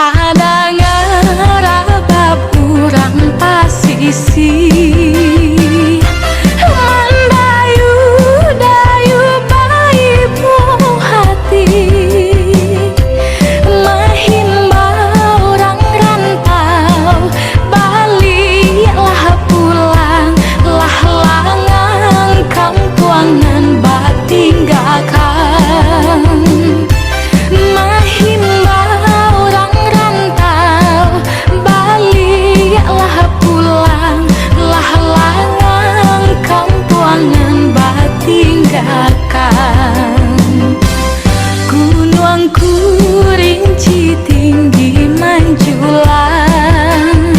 ada ngarabab urang pasisi mandayu-dayu bayi buah hati mahimbau orang rantau baliklah pulang lah langang kampuangan batinggalkan gunungku rinci tinggi menjulang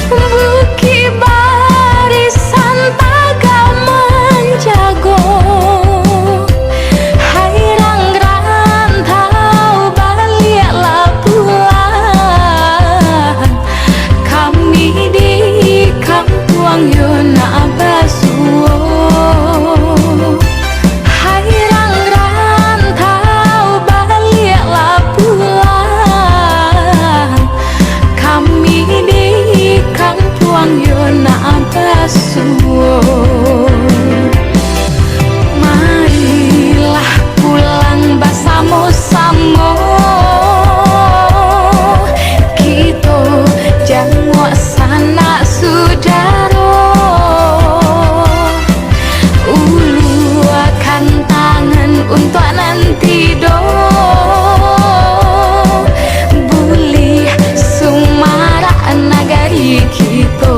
bukit barisan taga menjago hai rantau baliklah pulang kami di kampung Yona Basuo. Marilah pulang bersama-sama kita jangwa sanak saudara ulukan tangan untuk nanti boleh sumara nagari kita.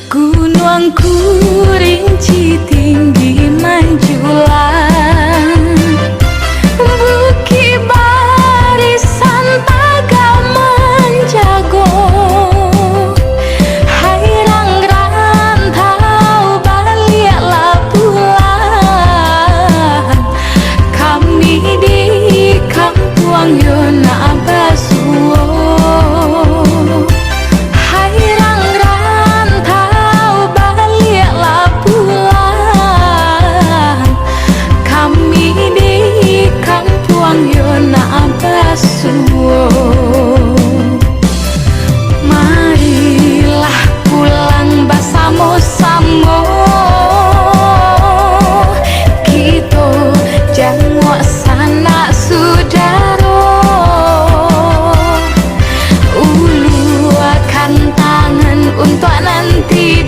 Gunungku rinci tinggi menjulang bukit barisan taga menjago hai rantau baliklah pulang kami di kampung Yona Basuo. Marilah pulang bersama-sama kita jangwa sanak saudara ulukan tangan untuk nanti